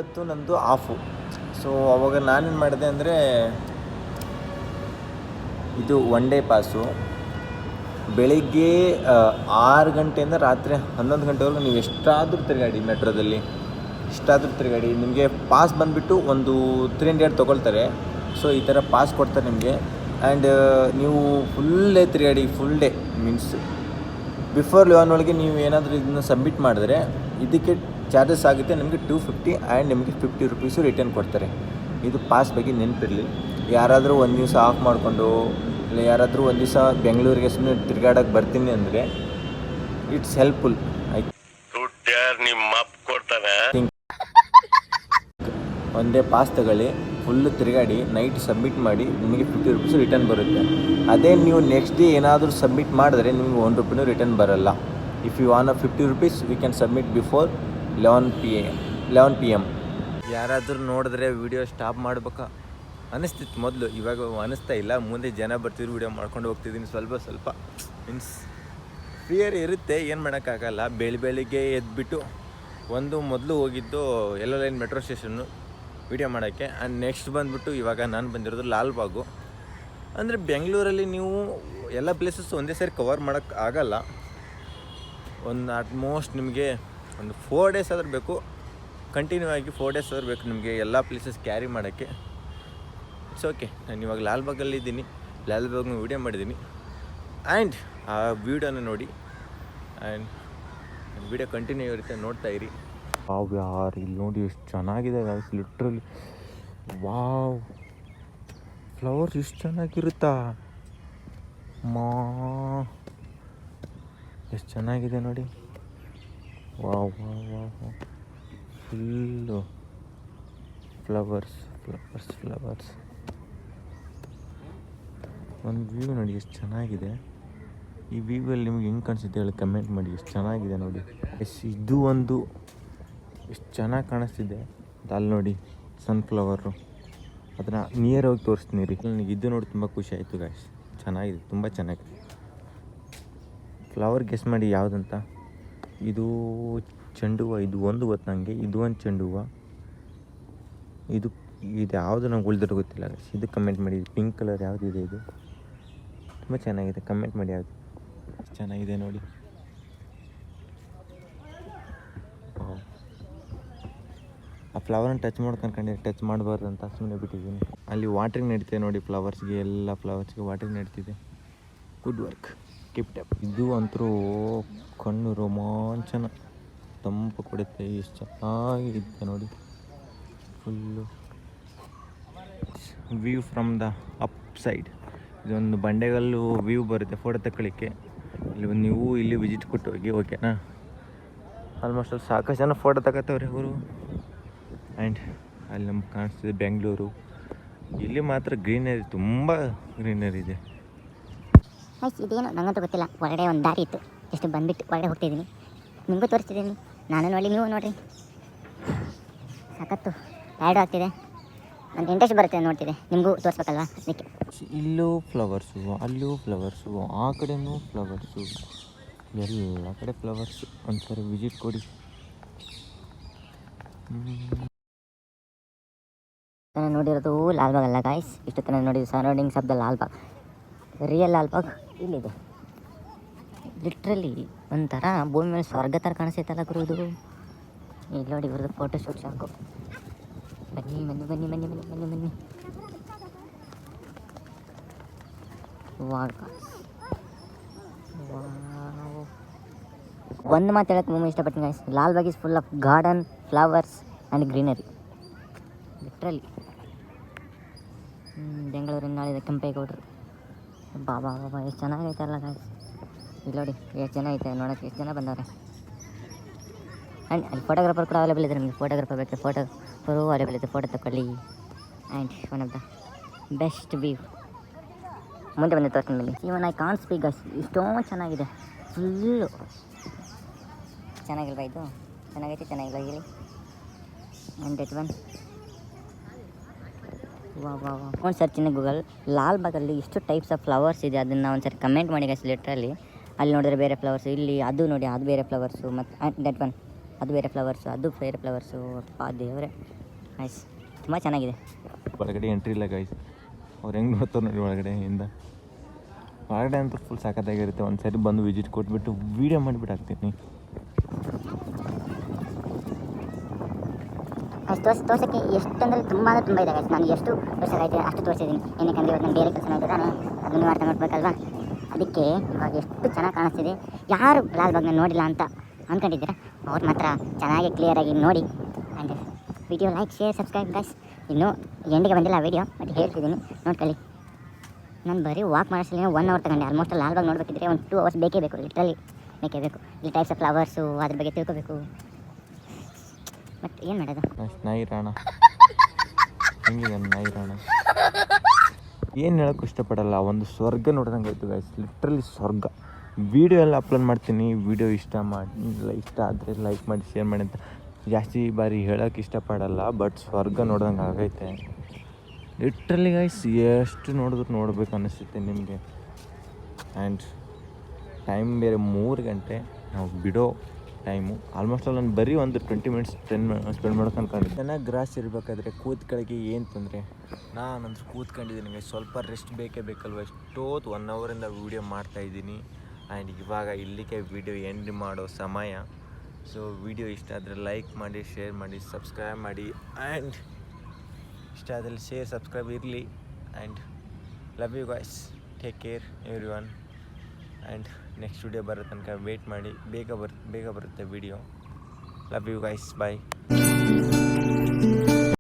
ಇವತ್ತು ನಮ್ಮದು of. So ಅವಾಗ ನಾನೇನು ಮಾಡಿದೆ ಅಂದರೆ, ಇದು 1 ಡೇ ಪಾಸು. ಬೆಳಿಗ್ಗೆ 6 ಗಂಟೆಯಿಂದ ರಾತ್ರಿ 11 ಗಂಟೆವರೆಗೂ ನೀವು ಎಷ್ಟಾದರೂ ತಿರುಗಾಡಿ, ಮೆಟ್ರೋದಲ್ಲಿ ಎಷ್ಟಾದರೂ ತಿರುಗಾಡಿ. ನಿಮಗೆ ಪಾಸ್ ಬಂದುಬಿಟ್ಟು ಒಂದು 300 ತೊಗೊಳ್ತಾರೆ. ಸೊ ಈ ಥರ ಪಾಸ್ ಕೊಡ್ತಾರೆ ನಿಮಗೆ. ಆ್ಯಂಡ್ ನೀವು ಫುಲ್ ಡೇ ತಿರುಗಾಡಿ, ಫುಲ್ ಡೇ ಮೀನ್ಸ್ ಬಿಫೋರ್ 11 ಒಳಗೆ ನೀವು ಏನಾದರೂ ಇದನ್ನು ಸಬ್ಮಿಟ್ ಮಾಡಿದ್ರೆ ಇದಕ್ಕೆ ಚಾರ್ಜಸ್ ಆಗುತ್ತೆ ನಿಮಗೆ 250 ಆ್ಯಂಡ್ ನಿಮಗೆ 50 ರುಪೀಸು ರಿಟರ್ನ್ ಕೊಡ್ತಾರೆ. ಇದು ಪಾಸ್ ಬಗ್ಗೆ ನೆನಪಿರಲಿ. ಯಾರಾದರೂ ಒಂದು ದಿವಸ ಆಫ್ ಮಾಡಿಕೊಂಡು, ಇಲ್ಲ ಯಾರಾದರೂ ಒಂದು ದಿವಸ ಬೆಂಗಳೂರಿಗೆ ಸುಮ್ಮನೆ ತಿರುಗಾಡೋಕ್ಕೆ ಬರ್ತೀನಿ ಅಂದರೆ ಇಟ್ಸ್ ಹೆಲ್ಪ್ಫುಲ್. ಒಂದೇ ಪಾಸ್ ತಗೊಳ್ಳಿ, ಫುಲ್ಲು ತಿರುಗಾಡಿ, ನೈಟ್ ಸಬ್ಮಿಟ್ ಮಾಡಿ, ನಿಮಗೆ 50 ರುಪೀಸು ರಿಟರ್ನ್ ಬರುತ್ತೆ. ಅದೇ ನೀವು ನೆಕ್ಸ್ಟ್ ಡೇ ಏನಾದರೂ ಸಬ್ಮಿಟ್ ಮಾಡಿದ್ರೆ ನಿಮಗೆ 1 ರೂಪಾಯಿನೂ ರಿಟರ್ನ್ ಬರೋಲ್ಲ. If you want 50 rupees we can submit before 11 PM. ಯಾರಾದರೂ ನೋಡಿದ್ರೆ ವೀಡಿಯೋ ಸ್ಟಾಪ್ ಮಾಡ್ಬೇಕಾ ಅನ್ನಿಸ್ತಿತ್ತು ಮೊದಲು, ಇವಾಗ ಅನ್ನಿಸ್ತಾ ಇಲ್ಲ. ಮುಂದೆ ಜನ ಬರ್ತಿದ್ರು, ವೀಡಿಯೋ ಮಾಡ್ಕೊಂಡು ಹೋಗ್ತಿದ್ದೀನಿ. ಸ್ವಲ್ಪ ಮೀನ್ಸ್ ಫಿಯರ್ ಇರುತ್ತೆ, ಏನು ಮಾಡೋಕ್ಕಾಗಲ್ಲ. ಬೆಳಿಗ್ಗೆ ಎದ್ಬಿಟ್ಟು ಮೊದಲು ಹೋಗಿದ್ದು ಎಲ್ಲೋ ಲೈನ್ ಮೆಟ್ರೋ ಸ್ಟೇಷನ್ನು ವೀಡಿಯೋ ಮಾಡೋಕ್ಕೆ. ಆ್ಯಂಡ್ ನೆಕ್ಸ್ಟ್ ಬಂದುಬಿಟ್ಟು ಇವಾಗ ನಾನು ಬಂದಿರೋದು ಲಾಲ್ಬಾಗು. ಅಂದರೆ ಬೆಂಗಳೂರಲ್ಲಿ ನೀವು ಎಲ್ಲ ಪ್ಲೇಸಸ್ ಒಂದೇ ಸಾರಿ ಕವರ್ ಮಾಡೋಕ್ಕೆ ಆಗಲ್ಲ. ಆಲ್ಮೋಸ್ಟ್ ನಿಮಗೆ ಒಂದು 4 ಡೇಸ್ ಆದರೂ ಬೇಕು, ಕಂಟಿನ್ಯೂ ಆಗಿ 4 ಡೇಸ್ ಆದರೂ ಬೇಕು ನಿಮಗೆ ಎಲ್ಲ ಪ್ಲೇಸಸ್ ಕ್ಯಾರಿ ಮಾಡೋಕ್ಕೆ. It's okay. ನಾನು ಇವಾಗ ಲಾಲ್ಬಾಗಲ್ಲಿದ್ದೀನಿ, ಲಾಲ್ಬಾಗ್ನ ವೀಡಿಯೋ ಮಾಡಿದ್ದೀನಿ. ಆ್ಯಂಡ್ ಆ ವೀಡಿಯೋನ ನೋಡಿ, ಆ್ಯಂಡ್ ವೀಡಿಯೋ ಕಂಟಿನ್ಯೂ ಇರುತ್ತೆ, ನೋಡ್ತಾ ಇರಿ. ಯಾರು ಇಲ್ಲಿ ನೋಡಿ ಎಷ್ಟು ಚೆನ್ನಾಗಿದೆ ಗಾಯ್ಸ್, ಲಿಟ್ರಲಿ ವಾವ್. ಫ್ಲವರ್ಸ್ ಇಷ್ಟು ಚೆನ್ನಾಗಿರುತ್ತಾ ಎಷ್ಟು ಚೆನ್ನಾಗಿದೆ ನೋಡಿ. Wow wow wow wow, full flowers. ಒಂದು ವ್ಯೂ ನೋಡಿ ಎಷ್ಟು ಚೆನ್ನಾಗಿದೆ. ಈ ವ್ಯೂವಲ್ಲಿ ನಿಮ್ಗೆ ಹೆಂಗೆ ಕಾಣಿಸುತ್ತೆ ಹೇಳಿ ಕಮೆಂಟ್ ಮಾಡಿ. ಎಷ್ಟು ಚೆನ್ನಾಗಿದೆ ನೋಡಿ. ಇದು ಒಂದು ಎಷ್ಟು ಚೆನ್ನಾಗಿ ಕಾಣಿಸ್ತಿದೆ. ಅಲ್ಲಿ ನೋಡಿ ಸನ್ಫ್ಲವರು, ಅದನ್ನು ನಿಯರ್ ಹೋಗಿ ತೋರಿಸ್ತೀನಿ ರೀ. ನನಗೆ ಇದು ನೋಡಿ ತುಂಬ ಖುಷಿ ಆಯಿತು ಗಾಯ್ಸ್. ಚೆನ್ನಾಗಿದೆ, ತುಂಬ ಚೆನ್ನಾಗಿದೆ. ಫ್ಲವರ್ ಗೆಸ್ ಮಾಡಿ ಯಾವುದಂತ. ಇದು ಚೆಂಡು ಹೂವು, ಇದು ಒಂದು ಗೊತ್ತು ನನಗೆ. ಇದು ಒಂದು ಚೆಂಡು ಹೂವು. ಇದು ಯಾವುದು ನಂಗೆ ಉಳಿದ್ರೆ ಗೊತ್ತಿಲ್ಲ ಗಾಯ್ಸ್. ಇದು ಕಮೆಂಟ್ ಮಾಡಿ. ಪಿಂಕ್ ಕಲರ್ ಯಾವುದಿದೆ, ಇದು ತುಂಬ ಚೆನ್ನಾಗಿದೆ. ಕಮೆಂಟ್ ಮಾಡಿ ಯಾವುದು ಚೆನ್ನಾಗಿದೆ ನೋಡಿ. ಆ ಫ್ಲವರನ್ನು ಟಚ್ ಮಾಡ್ಕೊಂಡ್ರೆ ಟಚ್ ಮಾಡಬಾರ್ದು ಅಂತ ಸುಮ್ಮನೆ ಬಿಟ್ಟಿದ್ದೀನಿ. ಅಲ್ಲಿ ವಾಟ್ರಿಂಗ್ ನಡೀತಿದೆ ನೋಡಿ, ಫ್ಲವರ್ಸ್ಗೆ, ಎಲ್ಲ ಫ್ಲವರ್ಸ್ಗೆ ವಾಟ್ರಿಂಗ್ ನಡೀತಿದೆ. Good work, keep it up. ಇದು ಅಂತೂ ಕಣ್ಣು ರೋಮಾಂಚನ, ತಂಪು ಕೊಡುತ್ತೆ. ಎಷ್ಟು ಚೆನ್ನಾಗಿದೆ ನೋಡಿ. Full view from the up side. ಇದೊಂದು ಬಂಡೆಗಲ್ಲು ವ್ಯೂ ಬರುತ್ತೆ ಫೋಟೋ ತಗೊಳ್ಳಿಕ್ಕೆ. ನೀವು ಇಲ್ಲಿ ವಿಸಿಟ್ ಕೊಟ್ಟು ಹೋಗಿ, ಓಕೆನಾ? ಆಲ್ಮೋಸ್ಟ್ ಅಲ್ಲಿ ಸಾಕಷ್ಟು ಜನ ಫೋಟೋ ತಗೋತವ್ರೆ ಅವರು. ಆ್ಯಂಡ್ ಅಲ್ಲಿ ನಮ್ಗೆ ಕಾಣಿಸ್ತಿದೆ ಬೆಂಗಳೂರು. ಇಲ್ಲಿ ಮಾತ್ರ ಗ್ರೀನರಿ, ತುಂಬ ಗ್ರೀನರಿ ಇದೆ. ಇದೇನು ನಂಗಂತೂ ಗೊತ್ತಿಲ್ಲ. ಹೊರಗಡೆ ಒಂದು ದಾರಿ ಇತ್ತು, ಎಷ್ಟು ಬಂದುಬಿಟ್ಟು ಹೊರಗಡೆ ಹೋಗ್ತಿದ್ದೀನಿ. ನಿಮಗೂ ತೋರಿಸ್ತಿದ್ದೀನಿ, ನಾನು ನೋಡಿ, ನೀವು ನೋಡಿರಿ. ಸಖತ್ತು ಟೈರ್ಡ್ ಆಗ್ತಿದೆ, ನನಗೆ ಇಂಟ್ರೆಸ್ಟ್ ಬರುತ್ತೆ ನೋಡ್ತಿದೆ, ನಿಮಗೂ ತೋರಿಸ್ಬೇಕಲ್ವಾ ಅದಕ್ಕೆ. ಇಲ್ಲೂ ಫ್ಲವರ್ಸು, ಅಲ್ಲೂ ಫ್ಲವರ್ಸು, ಆ ಕಡೆನೂ ಫ್ಲವರ್ಸು, ಎಲ್ಲ ಕಡೆ ಫ್ಲವರ್ಸು. ಒಂದ್ಸರಿ ವಿಸಿಟ್ ಕೊಡಿ. ನಾನು ನೋಡಿರೋದು ಲಾಲ್ಬಾಗ್ ಅಲ್ಲ ಗಾಯ್ಸ್. ಇಷ್ಟು ತನಕ ನೋಡಿದ್ದು surroundings of the Lalbagh. Real Lalbagh ಇಲ್ಲಿದೆ. ಲಿಟ್ರಲಿ ಒಂಥರ ಭೂಮಿ ಮೇಲೆ ಸ್ವರ್ಗ ಥರ ಕಾಣಿಸ್ತೈತಲ್ಲ ಗುರು ಇದು. ಇಲ್ಲಿ ನೋಡಿ ಇವ್ರದ್ದು ಫೋಟೋ ಶೂಟ್ ಸಾಕು. ಬನ್ನಿ ಬನ್ನಿ ಬನ್ನಿ ಬನ್ನಿ ಬನ್ನಿ ಬನ್ನಿ ಬನ್ನಿ. ಒಂದು ಮಾತು ಹೇಳಕ್ಕೆ ತುಂಬ ಇಷ್ಟಪಡ್ತೀನಿ guys. Lalbagh is full of garden, flowers and greenery. Literally ಬೆಂಗಳೂರಿಂದ ನಾಳಿದೆ ಕೆಂಪೇಗೌಡರು. ಬಾಬಾ ಎಷ್ಟು ಚೆನ್ನಾಗೈತಲ್ಲ ಗಾಯ್ಸ್. ಇಲ್ಲಿ ನೋಡಿ ಎಷ್ಟು ಜನ ಐತೆ ನೋಡೋಕ್ಕೆ, ಎಷ್ಟು ಜನ ಬಂದವ್ರೆ. ಆ್ಯಂಡ್ ಅಲ್ಲಿ ಫೋಟೋಗ್ರಾಫರ್ ಕೂಡ ಅವೈಲೇಬಲ್ ಇದೆ. ನಿಮಗೆ ಫೋಟೋಗ್ರಾಫರ್ ಬೇಕು, ಫೋಟೋಗ್ರಾಫರು ಅವೈಲೇಬಲ್ ಇದೆ, ಫೋಟೋ ತಗೊಳ್ಳಿ. And one of the best view. ಮುಂದೆ ಬಂದು ತೋರಿಸ್ತೀನಿ ಬನ್ನಿ. Even I can't speak guys, ಇಷ್ಟೊಂದು ಚೆನ್ನಾಗಿದೆ. ಫುಲ್ಲು ಚೆನ್ನಾಗಿಲ್ವಾ ಇದು? ಚೆನ್ನಾಗೈತೆ, ಚೆನ್ನಾಗಿಲ್ಲ ಹೇಳಿ. ಆ್ಯಂಡ್ ದಟ್ ಒನ್ ಒಂದು ಸರ್ಚಿನ ಗೂಗಲ್. ಲಾಲ್ಬಾಗಲ್ಲಿ ಇಷ್ಟು ಟೈಪ್ಸ್ ಆಫ್ ಫ್ಲವರ್ಸ್ ಇದೆ, ಅದನ್ನು ಒಂದು ಸರಿ ಕಮೆಂಟ್ ಮಾಡಿ ಗಾಯ್ಸ್. ಲಿಟ್ರಲ್ಲಿ ಅಲ್ಲಿ ನೋಡಿದ್ರೆ ಬೇರೆ ಫ್ಲವರ್ಸು, ಇಲ್ಲಿ ಅದು ನೋಡಿ ಅದು ಬೇರೆ ಫ್ಲವರ್ಸು. ಮತ್ತು ದಟ್ ಒನ್ ಅದು ಬೇರೆ ಫ್ಲವರ್ಸು, ಅದು ಬೇರೆ ಫ್ಲವರ್ಸು. ದೇವರೇ ಗೈಸ್, ತುಂಬ ಚೆನ್ನಾಗಿದೆ. ಒಳಗಡೆ ಎಂಟ್ರಿ ಇಲ್ಲ ಗೈಸ್, ಅವ್ರು ಹೆಂಗೆ ನೋಡ್ತಾರೆ ನೋಡಿ ಒಳಗಡೆಯಿಂದ. ಒಳಗಡೆ ಅಂತೂ ಫುಲ್ ಸಖತ್ತಾಗಿರುತ್ತೆ. ಒಂದು ಸರಿ ಬಂದು ವಿಸಿಟ್ ಕೊಟ್ಬಿಟ್ಟು ವೀಡಿಯೋ ಮಾಡಿಬಿಟ್ಟು ಹಾಕ್ತೀನಿ. ತೋರ್ಸೋಕ್ಕೆ ಎಷ್ಟಂದರೆ ತುಂಬ ಇದೆ ಗೈಸ್. ನಾನು ಎಷ್ಟು ತೋರ್ಸೋಕ್ಕಾಯ್ತು ಅಷ್ಟು ತೋರಿಸಿದ್ದೀನಿ. ಏನಕ್ಕೆ ಇವತ್ತು ನಾನು ಬೇರೆ ಕೆಲಸ ಇದ್ದಾನೆ, ಅದನ್ನು ಅರ್ಥ ಮಾಡ್ಬೇಕಲ್ವಾ. ಅದಕ್ಕೆ ಇವಾಗ ಎಷ್ಟು ಚೆನ್ನಾಗಿ ಕಾಣಿಸ್ತಿದೆ. ಯಾರು ಲಾಲ್ಬಾಗ್ನ ನೋಡಿಲ್ಲ ಅಂತ ಅಂದ್ಕೊಂಡಿದ್ದೀರಾ ಅವ್ರು ಮಾತ್ರ ಚೆನ್ನಾಗಿ ಕ್ಲಿಯರಾಗಿ ನೋಡಿ. And video like, share, subscribe guys. ಇನ್ನೂ ಎಂಡಿಗೆ ಬಂದಿಲ್ಲ ವಿಡಿಯೋ, ಬಟ್ ಹೇಳ್ತಿದ್ದೀನಿ ನೋಡ್ಕೊಳ್ಳಿ. ನಾನು ಬರೀ ವಾಕ್ ಮಾಡೋಷ್ಟರಲ್ಲಿ 1 hour ತಗೊಂಡೆ. ಆಲ್ಮೋಸ್ಟ್ ಲಾಲ್ಬಾಗ್ ನೋಡಬೇಕಿದ್ರೆ ಒಂದು 2 hours ಬೇಕೇ ಬೇಕು, ಲಿಟ್ರಲಿ ಬೇಕೇ ಬೇಕು. ಇಲ್ಲಿ ಟೈಪ್ಸ್ ಆಫ್ ಫ್ಲವರ್ಸು ಅದ್ರ ಬಗ್ಗೆ ತಿಳ್ಕೊಬೇಕು. ಬಟ್ ಏನು ಮಾಡೋದು, ನಾಯಿ ರಾಣ ಹೆಂಗಿದೆ ನಾಯಿ ರಾಣ. ಏನು ಹೇಳೋಕ್ಕೂ ಇಷ್ಟಪಡಲ್ಲ, ಒಂದು ಸ್ವರ್ಗ ನೋಡ್ದಂಗೆ ಆಯಿತು ಗೈಸ್, ಲಿಟ್ರಲಿ ಸ್ವರ್ಗ. ವೀಡಿಯೋ ಎಲ್ಲ ಅಪ್ಲೋಡ್ ಮಾಡ್ತೀನಿ. ವೀಡಿಯೋ ಇಷ್ಟ ಆದರೆ ಲೈಕ್ ಮಾಡಿ, ಶೇರ್ ಮಾಡಿ ಅಂತ ಜಾಸ್ತಿ ಬಾರಿ ಹೇಳೋಕ್ಕೆ ಇಷ್ಟಪಡಲ್ಲ. ಬಟ್ ಸ್ವರ್ಗ ನೋಡ್ದಂಗೆ ಆಗೈತೆ ಲಿಟ್ರಲಿ ಗೈಸ್. ಎಷ್ಟು ನೋಡಿದ್ರು ನೋಡ್ಬೇಕು ಅನ್ನಿಸುತ್ತೆ ನಿಮಗೆ. ಆ್ಯಂಡ್ ಟೈಮ್ ಬೇರೆ 3 ಗಂಟೆ ನಾವು ಬಿಡೋ ಟೈಮು. ಆಲ್ಮೋಸ್ಟ್ ನಾನು ಬರೀ ಒಂದು 20 minutes ಸ್ಪೆಂಡ್ ಮಾಡೋಕೆ ಅನ್ಕೊಂಡಿದ್ದೆ. ಚೆನ್ನಾಗಿ ಗ್ರಾಸ್ ಇರಬೇಕಾದ್ರೆ ಕೂತ್ಗಳಿಗೆ ಏನು ತೊಂದರೆ. ನಾನಂದ್ರೆ ಕೂತ್ಕೊಂಡಿದ್ದೀನಿ, ಸ್ವಲ್ಪ ರೆಸ್ಟ್ ಬೇಕೇ ಬೇಕಲ್ವ. ಎಷ್ಟೊತ್ತು 1 hour ವೀಡಿಯೋ ಮಾಡ್ತಾಯಿದ್ದೀನಿ. ಆ್ಯಂಡ್ ಇವಾಗ ಇಲ್ಲಿಗೆ ವೀಡಿಯೋ ಎಂಡ್ ಮಾಡೋ ಸಮಯ. ಸೊ ವೀಡಿಯೋ ಇಷ್ಟ ಆದರೆ ಲೈಕ್ ಮಾಡಿ, ಶೇರ್ ಮಾಡಿ, ಸಬ್ಸ್ಕ್ರೈಬ್ ಮಾಡಿ. ಆ್ಯಂಡ್ ಇಷ್ಟ ಆದರೆ ಶೇರ್, ಸಬ್ಸ್ಕ್ರೈಬ್ ಇರಲಿ. And love you guys, take care everyone. And next video ಬರೋ ತನಕ ವೇಟ್ ಮಾಡಿ. ಬೇಗ ಬರುತ್ತೆ video. Love you guys, bye.